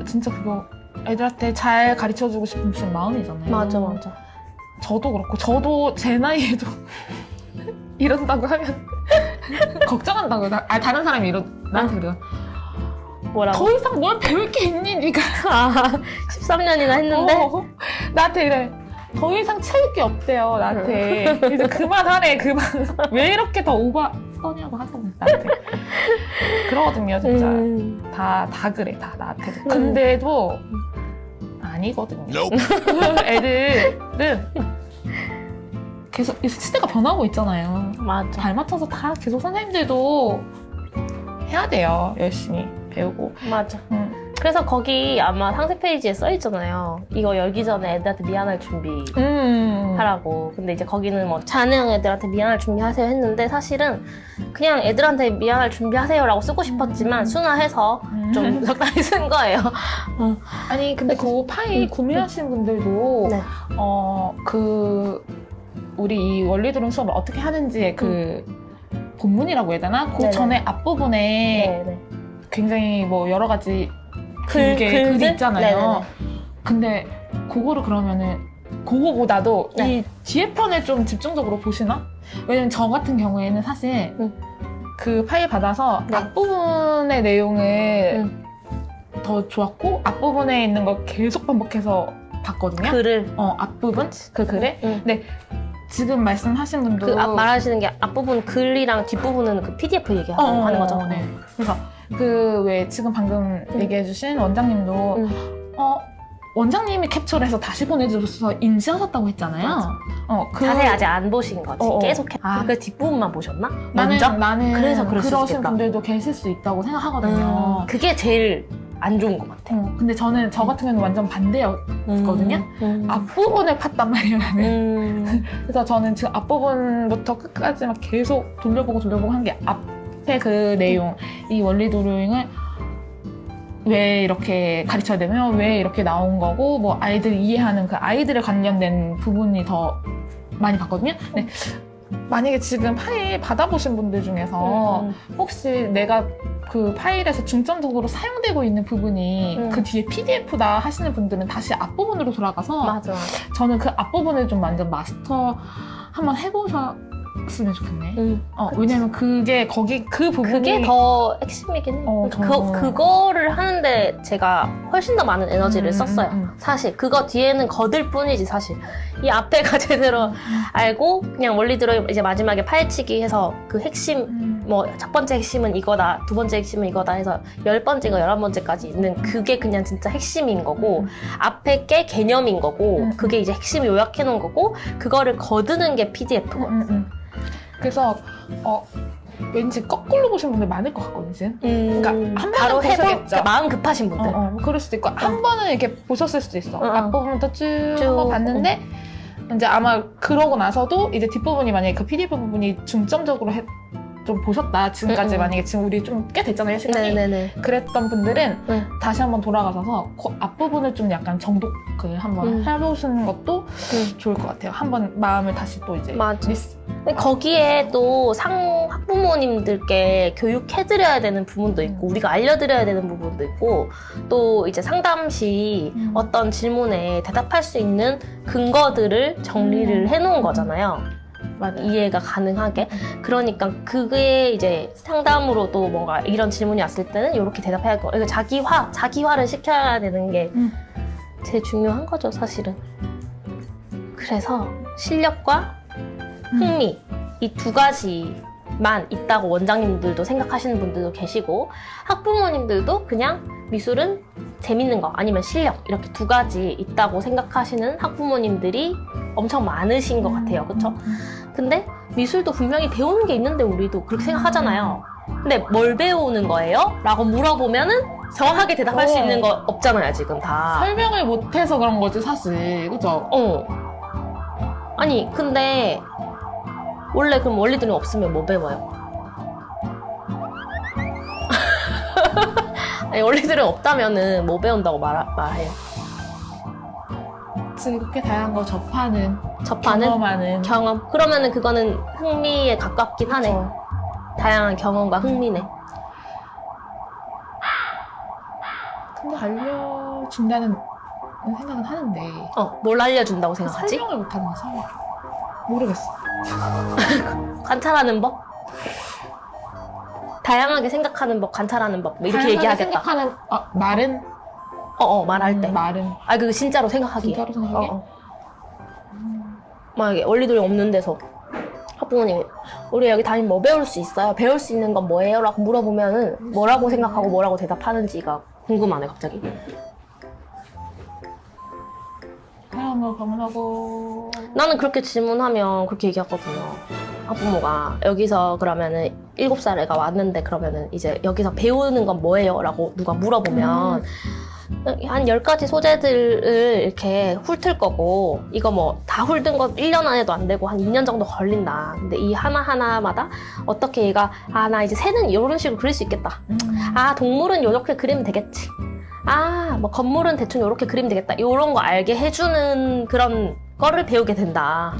진짜 그거 애들한테 잘 가르쳐주고 싶은 마음이잖아요. 맞아. 저도 그렇고 저도 제 나이에도 이런다고 하면 걱정한다고요. 다른 사람이 나한테 그래요. 뭐라고? 더 이상 뭘 배울 게 있니 네가. 13년이나 했는데 나한테 이래. 더 이상 채울 게 없대요 나한테. 이제 그만하래. 왜 이렇게 더 오버 써냐고 하잖아 나한테. 그러거든요 진짜. 다 그래 다 나한테. 근데도 아니거든요. 애들은 계속 시대가 변하고 있잖아요. 맞아. 발맞춰서 다 계속 선생님들도 해야 돼요. 열심히 배우고. 맞아. 그래서 거기 아마 상세 페이지에 써 있잖아요. 이거 열기 전에 애들한테 미안할 준비 하라고. 근데 이제 거기는 뭐 자녀 애들한테 미안할 준비하세요 했는데 사실은 그냥 애들한테 미안할 준비하세요라고 쓰고 싶었지만 순화해서 좀 적당히 쓴 거예요. 아니 근데 그 파일 구매하신 분들도 네. 우리 이 원리드론 수업을 어떻게 하는지의 본문이라고 해야 되나? 그 네네. 전에 앞부분에 네네. 굉장히 뭐 여러 가지 글이 있잖아요. 네네네. 근데 그거를 그러면은 그거보다도 이 뒤에 편을 좀 집중적으로 보시나? 왜냐면 저 같은 경우에는 사실 그 파일 받아서 앞부분의 내용을 더 좋았고 앞부분에 있는 걸 계속 반복해서 봤거든요. 글을 앞부분? 그 글을? 근데 지금 말씀하신 분도 말하시는 게 앞부분 글이랑 뒷부분은 그 PDF 얘기하는 거죠. 네. 그래서 왜 지금 방금 얘기해주신 원장님도 원장님이 capture를 해서 다시 보내주셔서 인지하셨다고 했잖아요. 자세히 아직 안 보신 거지. 계속 그 뒷부분만 보셨나? 나는 그래서 그럴 수 그러신 있겠다. 분들도 계실 수 있다고 생각하거든요. 그게 제일 안 좋은 것 같아. 근데 저 같은 경우는 완전 반대였거든요. 앞부분을 팠단 말이에요, 나는. 그래서 저는 지금 앞부분부터 끝까지 막 계속 돌려보고 한 게 앞에 그 내용, 이 원리 드로잉을 왜 이렇게 가르쳐야 되며, 왜 이렇게 나온 거고, 뭐 아이들이 이해하는 그 아이들에 관련된 부분이 더 많이 봤거든요. 근데 만약에 지금 파일 받아보신 분들 중에서 혹시 내가 그 파일에서 중점적으로 사용되고 있는 부분이 그 뒤에 PDF다 하시는 분들은 다시 앞부분으로 돌아가서 맞아. 저는 그 앞부분을 좀 완전 마스터 한번 해보셨으면 좋겠네. 왜냐면 그게 그 부분이 그게 더 핵심이긴 해. 그거를 하는데 제가 훨씬 더 많은 에너지를 썼어요. 사실 그거 뒤에는 거들 뿐이지 사실. 이 앞에가 제대로 알고 그냥 원리 들어 이제 마지막에 파헤치기 해서 그 핵심 뭐 첫 번째 핵심은 이거다, 두 번째 핵심은 이거다 해서 10번째가 11번째까지 있는 그게 그냥 진짜 핵심인 거고 앞에 게 개념인 거고 그게 이제 핵심 요약해 놓은 거고 그거를 거두는 게 PDF거든. 그래서 왠지 거꾸로 보시는 분들 많을 것 같거든요. 지금. 그러니까 한 바로 번은 해볼 보셔야겠죠. 마음 급하신 분들. 그럴 수도 있고 한 번은 이렇게 보셨을 수도 있어. 어. 앞부분부터 쭉 쭉. 한번 봤는데 이제 아마 그러고 나서도 이제 뒷부분이 만약에 그 PDF 부분이 중점적으로 좀 보셨다. 지금까지 만약에 지금 우리 좀 꽤 됐잖아요, 시간이. 네네네. 그랬던 분들은 네. 다시 한번 돌아가셔서 그 앞부분을 좀 약간 정독을 한번 해보시는 것도 좋을 것 같아요. 한번 마음을 다시 또 이제 맞아. 근데 거기에 또 학부모님들께 교육해드려야 되는 부분도 있고 우리가 알려드려야 되는 부분도 있고 또 이제 상담 시 어떤 질문에 대답할 수 있는 근거들을 정리를 해놓은 거잖아요. 맞아요. 이해가 가능하게. 그러니까 그게 이제 상담으로도 뭔가 이런 질문이 왔을 때는 이렇게 대답해야 할 거. 이거 자기화를 시켜야 되는 게 제일 중요한 거죠, 사실은. 그래서 실력과 흥미 이 두 가지만 있다고 원장님들도 생각하시는 분들도 계시고 학부모님들도 그냥 미술은 재밌는 거 아니면 실력 이렇게 두 가지 있다고 생각하시는 학부모님들이 엄청 많으신 것 같아요. 그렇죠? 근데 미술도 분명히 배우는 게 있는데 우리도 그렇게 생각하잖아요. 근데 뭘 배우는 거예요? 라고 물어보면은 정확하게 대답할 수 있는 거 없잖아요, 지금 다. 설명을 못해서 그런 거지 사실. 그죠? 아니 근데 원래 그럼 원리들이 없으면 뭐 배워요? 아니 원리들은 없다면은 뭐 배운다고 말해요? 즐겁게 다양한 거 접하는 경험하는 경험. 그러면은 그거는 흥미에 가깝긴 하네. 그쵸. 다양한 경험과 흥미네. 근데 알려준다는 생각은 하는데 뭘 알려준다고 생각하지? 설명을 못하는 거지. 모르겠어. 관찰하는 법? 다양하게 생각하는 법, 관찰하는 법, 뭐 이렇게 얘기하겠다. 생각하는 말은 말할 때. 말은 그거 진짜로 생각하기. 진짜로 생각하기. 만약에 원리들이 없는 데서 학부모님이 우리 여기 다니면 뭐 배울 수 있어요? 배울 수 있는 건 뭐예요? 라고 물어보면은 뭐라고 생각하고 뭐라고 대답하는지가 궁금하네, 갑자기. 다양한 걸 방문하고 나는 그렇게 질문하면 그렇게 얘기하거든요. 학부모가 여기서 그러면은 7살 애가 왔는데 그러면은 이제 여기서 배우는 건 뭐예요? 라고 누가 물어보면 한 10가지 소재들을 이렇게 훑을 거고 이거 뭐 다 훑은 거 1년 안에도 안 되고 한 2년 정도 걸린다. 근데 이 하나하나마다 어떻게 얘가 나 이제 새는 이런 식으로 그릴 수 있겠다. 동물은 이렇게 그리면 되겠지. 뭐 건물은 대충 이렇게 그리면 되겠다. 이런 거 알게 해주는 그런 거를 배우게 된다.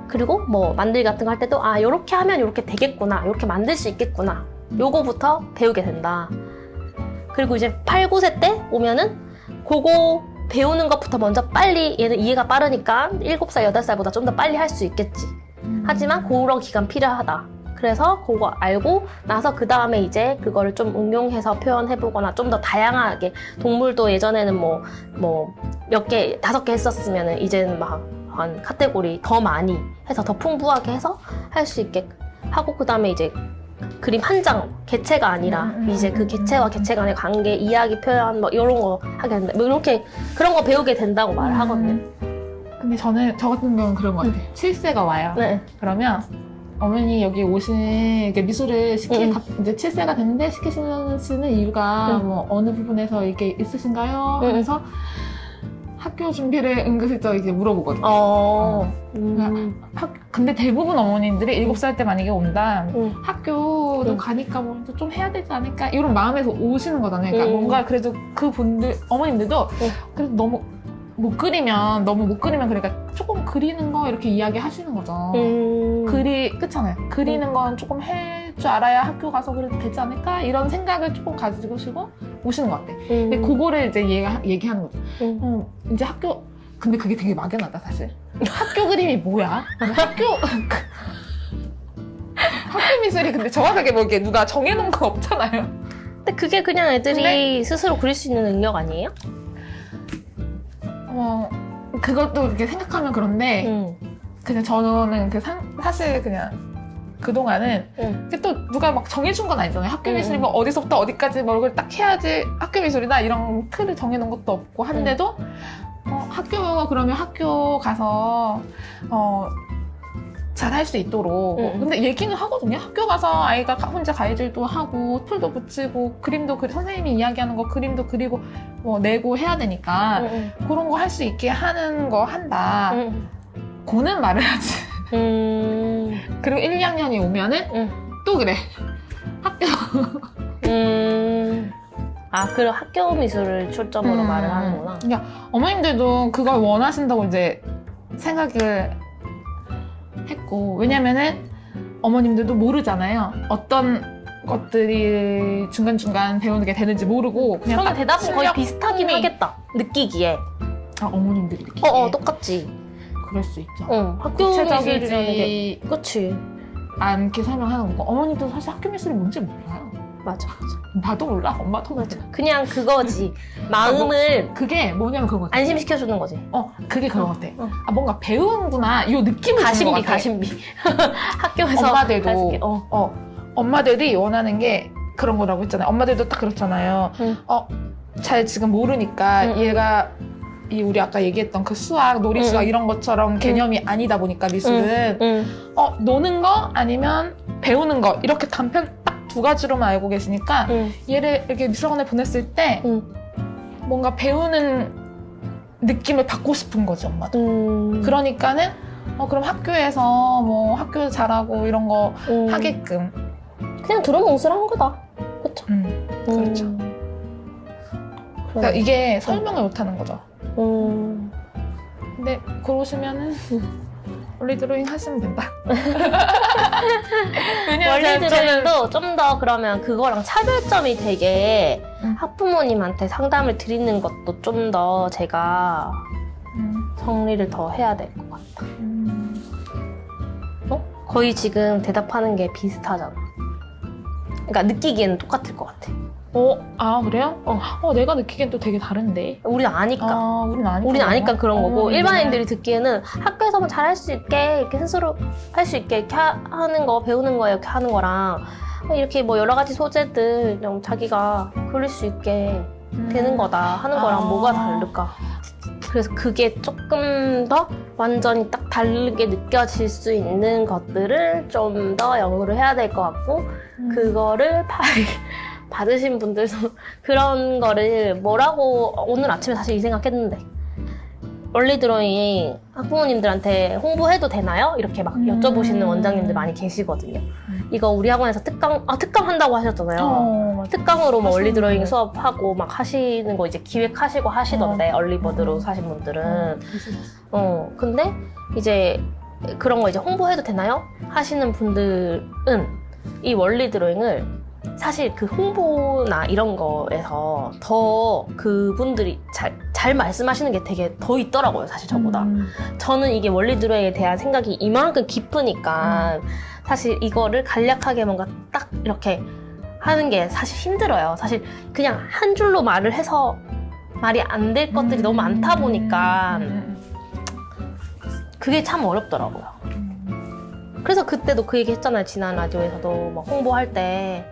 그리고 뭐 만들기 같은 거 할 때도 이렇게 하면 이렇게 되겠구나. 이렇게 만들 수 있겠구나. 요거부터 배우게 된다. 그리고 이제 8, 9세 때 오면은 그거 배우는 것부터 먼저 빨리 얘는 이해가 빠르니까 7살, 8살보다 좀 더 빨리 할 수 있겠지. 하지만 그런 기간 필요하다. 그래서 그거 알고 나서 그 다음에 이제 그거를 좀 응용해서 표현해보거나 좀 더 다양하게 동물도 예전에는 뭐 몇 개, 5개 했었으면은 이제는 막 한 카테고리 더 많이 해서 더 풍부하게 해서 할 수 있게 하고 그 다음에 이제 그림 한 장, 개체가 아니라 이제 그 개체와 개체 간의 관계, 이야기 표현 뭐 이런 거 하게 된다. 뭐 이렇게 그런 거 배우게 된다고 말을 하거든요. 근데 저 같은 경우는 그런 것 같아요. 7세가 와요. 네. 그러면 어머니 여기 이게 미술을 이제 7세가 됐는데 시키시는 이유가 뭐 어느 부분에서 이게 있으신가요? 하면서 학교 준비를 은근슬쩍 이제 물어보거든요. 근데 대부분 어머님들이 7살 때 만약에 온다, 학교도 가니까 뭐 좀 해야 되지 않을까? 이런 마음에서 오시는 거잖아요. 그러니까 뭔가 그래도 그분들, 어머님들도 그래도 너무 못 그리면 그러니까 조금 그리는 거 이렇게 이야기 하시는 거죠. 그렇잖아요. 그리는 건 조금 할 줄 알아야 학교 가서 그래도 되지 않을까? 이런 생각을 조금 가지고 오시는 것 같아. 근데 그거를 이제 얘기하는 거죠. 이제 근데 그게 되게 막연하다, 사실. 학교 그림이 뭐야? 학교 미술이 근데 정확하게 뭐 이렇게 누가 정해놓은 거 없잖아요. 근데 그게 그냥 애들이 스스로 그릴 수 있는 능력 아니에요? 그것도 그렇게 생각하면 그런데 그냥 저는 사실 그냥 그동안은 또 누가 막 정해준 건 아니잖아요. 학교 미술이 뭐 어디서부터 어디까지 뭘 딱 해야지 학교 미술이다 이런 틀을 정해놓은 것도 없고 한데도 그러면 학교 가서 잘 할 수 있도록. 근데 얘기는 하거든요. 학교 가서 아이가 혼자 가위질도 하고 풀도 붙이고 그림도 선생님이 이야기하는 거 그림도 그리고 뭐 내고 해야 되니까 그런 거 할 수 있게 하는 거 한다. 고는 말을 하지. 그리고 1, 2학년이 오면은 또 그래. 학교. 아, 그럼 학교 미술을 초점으로 말을 하는구나. 그러니까 어머님들도 그걸 원하신다고 이제 생각을 했고, 왜냐면은 어머님들도 모르잖아요. 어떤 것들이 중간중간 배우는 게 되는지 모르고 그냥 그러면 딱 대답은 거의 실력 비슷하긴 흥미. 하겠다. 느끼기에. 아, 어머님들이 느끼기에 똑같지. 그럴 수 있죠. 학교 미술이라는 게. 구체적이지 그치. 않게 설명하는 거고, 어머님도 사실 학교 미술이 뭔지 몰라요. 맞아. 나도 몰라, 엄마도 몰라. 그냥 그거지. 마음을 그게 뭐냐면 그거 같아. 안심시켜주는 거지. 그게 그런 것 같아. 아, 뭔가 배우는구나, 이 느낌을 주는 것 같아. 가심비. 학교에서. 엄마들도, 가심비. 엄마들이 원하는 게 그런 거라고 했잖아요. 엄마들도 딱 그렇잖아요. 잘 지금 모르니까 얘가 우리 아까 얘기했던 그 수학, 놀이수학 이런 것처럼 개념이 아니다 보니까 미술은 노는 거 아니면 배우는 거 이렇게 단편 딱 두 가지로만 알고 계시니까 얘를 이렇게 미술관에 보냈을 때 뭔가 배우는 느낌을 받고 싶은 거지, 엄마도. 그러니까는 그럼 학교에서 뭐 학교 잘하고 이런 거 하게끔 그냥 두루뭉술한 거다. 그쵸? 그렇죠. 그러니까 이게 설명을 못하는 거죠. 근데 그러시면은 원리 드로잉 하시면 된다. 원리 드로잉도 좀 더 그러면 그거랑 차별점이 되게 학부모님한테 상담을 드리는 것도 좀 더 제가 정리를 더 해야 될 것 같아. 거의 지금 대답하는 게 비슷하잖아. 그러니까 느끼기에는 똑같을 것 같아. 아, 그래요? 내가 느끼기엔 또 되게 다른데. 우린 아니까. 우린 아니까 그런 거고, 네. 일반인들이 듣기에는 학교에서만 잘할 수 있게, 이렇게 스스로 할 수 있게 이렇게 하는 거, 배우는 거 이렇게 하는 거랑, 이렇게 뭐 여러 가지 소재들 좀 자기가 그릴 수 있게 되는 거다 하는 거랑 뭐가 다를까. 그래서 그게 조금 더 완전히 딱 다르게 느껴질 수 있는 것들을 좀 더 연구를 해야 될 것 같고, 그거를 받으신 분들도 그런 거를 뭐라고 오늘 아침에 사실 이 생각했는데, 원리 드로잉 학부모님들한테 홍보해도 되나요? 이렇게 막 여쭤보시는 원장님들 많이 계시거든요. 이거 우리 학원에서 특강 한다고 하셨잖아요. 특강으로 뭐 원리 드로잉 수업하고 막 하시는 거 이제 기획하시고 하시던데, 얼리버드로 사신 분들은. 근데 이제 그런 거 이제 홍보해도 되나요? 하시는 분들은 이 원리 드로잉을 사실 그 홍보나 이런 거에서 더 그분들이 잘 말씀하시는 게 되게 더 있더라고요, 사실 저보다. 저는 이게 원리 드로잉에 대한 생각이 이만큼 깊으니까 사실 이거를 간략하게 뭔가 딱 이렇게 하는 게 사실 힘들어요. 사실 그냥 한 줄로 말을 해서 말이 안 될 것들이 너무 많다 보니까 그게 참 어렵더라고요. 그래서 그때도 그 얘기 했잖아요. 지난 라디오에서도 뭐 홍보할 때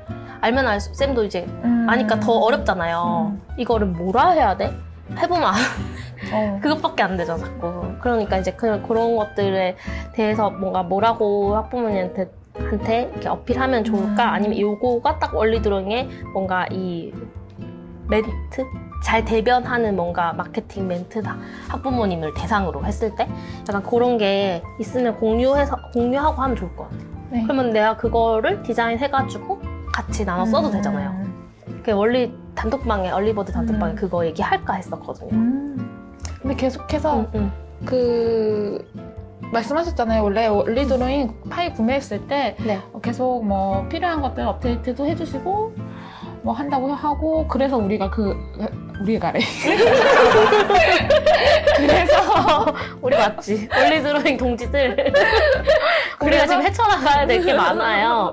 알면 쌤도 이제 아니까 더 어렵잖아요. 이거를 뭐라 해야 돼? 해보면 그것밖에 안 되죠, 자꾸. 그러니까 이제 그런 것들에 대해서 뭔가 뭐라고 학부모님한테 이렇게 어필하면 좋을까? 아니면 요거가 딱 원리 드로잉에 뭔가 이 멘트? 잘 대변하는 뭔가 마케팅 멘트다. 학부모님을 대상으로 했을 때 약간 그런 게 있으면 공유하고 하면 좋을 것 같아요. 네. 그러면 내가 그거를 디자인해가지고 같이 나눠 써도 되잖아요. 그 원리 단톡방에, 얼리버드 단톡방에 그거 얘기할까 했었거든요. 근데 계속해서 말씀하셨잖아요. 원래 원리 드로잉 파일 구매했을 때 계속 뭐 필요한 것들 업데이트도 해주시고 뭐 한다고 하고, 그래서 우리가래. 그래서 우리 맞지. 원리 드로잉 동지들. 우리가 지금 헤쳐나가야 될 게 많아요.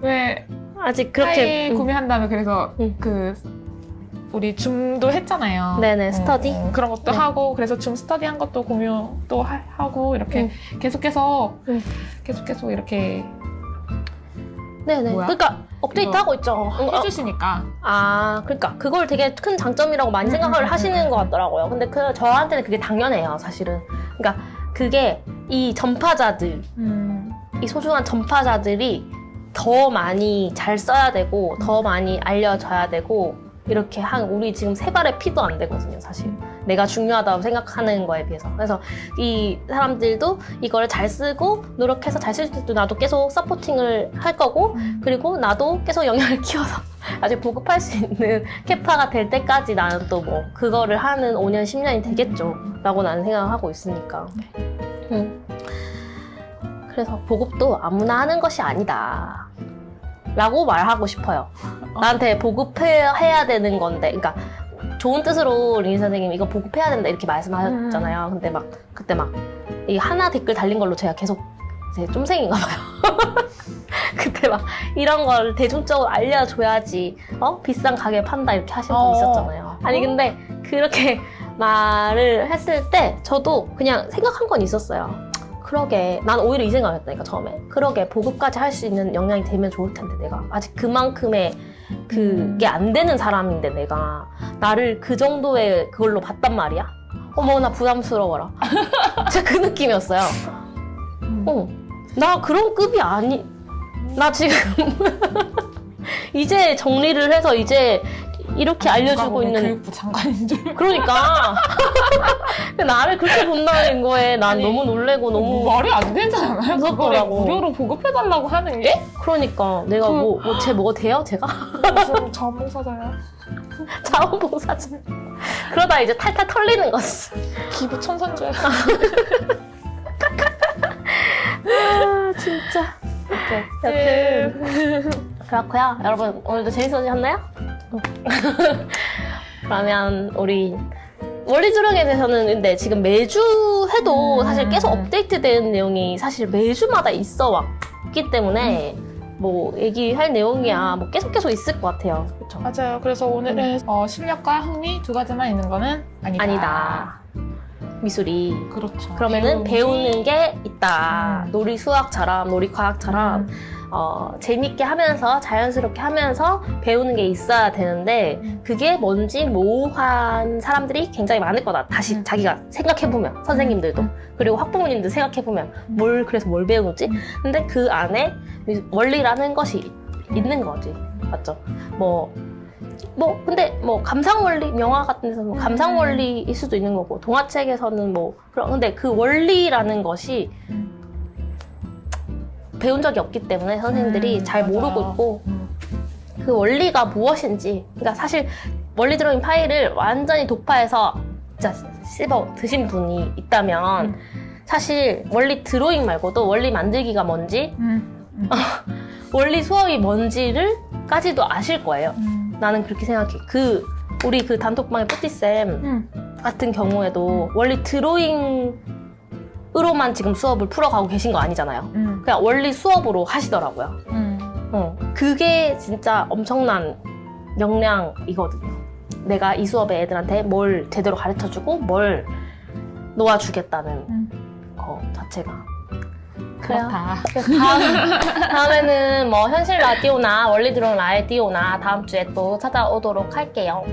왜 아직 그렇게 파일 구매한 다음에 그래서 우리 줌도 했잖아요. 네네, 스터디 그런 것도 하고, 그래서 줌 스터디 한 것도 공유도 하고 이렇게 계속해서 이렇게. 네네. 뭐야? 그러니까 업데이트 하고 있죠. 해주시니까. 그러니까 그걸 되게 큰 장점이라고 많이 생각을 하시는 것 같더라고요. 근데 저한테는 그게 당연해요, 사실은. 그러니까 그게 이 전파자들, 이 소중한 전파자들이 더 많이 잘 써야 되고 더 많이 알려져야 되고 이렇게 우리 지금 세 발의 피도 안 되거든요, 사실. 내가 중요하다고 생각하는 거에 비해서. 그래서 이 사람들도 이거를 잘 쓰고 노력해서 잘 쓸 수 있도록 나도 계속 서포팅을 할 거고 그리고 나도 계속 영향을 키워서 아직 보급할 수 있는 캐파가 될 때까지 나는 또 뭐 그거를 하는 5년, 10년이 되겠죠 라고 나는 생각하고 있으니까. 그래서 보급도 아무나 하는 것이 아니다 라고 말하고 싶어요. 나한테 보급해야 되는 건데, 그러니까 좋은 뜻으로 린 선생님이 이거 보급해야 된다 이렇게 말씀하셨잖아요. 근데 막 그때 막 이 하나 댓글 달린 걸로 제가 계속 제 쫌생인가 봐요. 그때 막 이런 걸 대중적으로 알려줘야지 비싼 가격에 판다 이렇게 하시는 분 있었잖아요. 아니 근데 그렇게 말을 했을 때 저도 그냥 생각한 건 있었어요. 그러게 난 오히려 이 생각이었다니까 처음에. 그러게 보급까지 할 수 있는 역량이 되면 좋을 텐데 내가 아직 그만큼의 그게 안 되는 사람인데 내가 나를 그 정도의 그걸로 봤단 말이야. 어머 나 부담스러워라. 진짜 그 느낌이었어요. 나 그런 급이 아니. 나 지금 이제 정리를 해서 이제 이렇게 알려주고 있는 교육부 장관인 줄. 그러니까 나를 그렇게 본다는 거에 난 아니, 너무 놀래고 너무 말이 안 되잖아요. 그거를 무섭더라고. 무료로 보급해달라고 하는 게? 그러니까 내가 뭐가 돼요? 제가? 무슨 자원봉사자야? 자원봉사자. 그러다 이제 탈탈 털리는 거지. 기부 천선주야. 아 진짜. 여튼 그렇고요. 여러분 오늘도 재밌어지셨나요? 그러면 우리 원리주령에 대해서는 근데 지금 매주 해도 사실 계속 업데이트되는 내용이 사실 매주마다 있어 왔기 때문에 뭐 얘기할 내용이야 뭐 계속 있을 것 같아요. 그렇죠? 맞아요. 그래서 오늘은 실력과 흥미 두 가지만 있는 거는 아니다. 미술이. 그렇죠. 그러면은 배우는 게 있다. 놀이 수학처럼, 놀이 과학처럼 재밌게 하면서 자연스럽게 하면서 배우는 게 있어야 되는데 그게 뭔지 모호한 사람들이 굉장히 많을 거다. 다시 자기가 생각해보면 선생님들도 그리고 학부모님도 생각해보면 그래서 뭘 배우지? 근데 그 안에 원리라는 것이 있는 거지. 맞죠? 근데 감상원리, 영화 같은 데서는 감상원리일 수도 있는 거고, 동화책에서는 근데 그 원리라는 것이 배운 적이 없기 때문에 선생님들이 잘 맞아. 모르고 있고, 그 원리가 무엇인지, 그러니까 사실 원리 드로잉 파일을 완전히 독파해서 진짜 씹어 드신 분이 있다면, 사실 원리 드로잉 말고도 원리 만들기가 뭔지, 원리 수업이 뭔지를까지도 아실 거예요. 나는 그렇게 생각해. 우리 그 단톡방의 뿌띠쌤 같은 경우에도 원리 드로잉으로만 지금 수업을 풀어가고 계신 거 아니잖아요. 그냥 원리 수업으로 하시더라고요. 그게 진짜 엄청난 역량이거든요. 내가 이 수업에 애들한테 뭘 제대로 가르쳐주고 뭘 놓아주겠다는 거 자체가. 그렇다. 다음에는 현실 라디오나 원리 드로잉 라디오나 다음 주에 또 찾아오도록 할게요.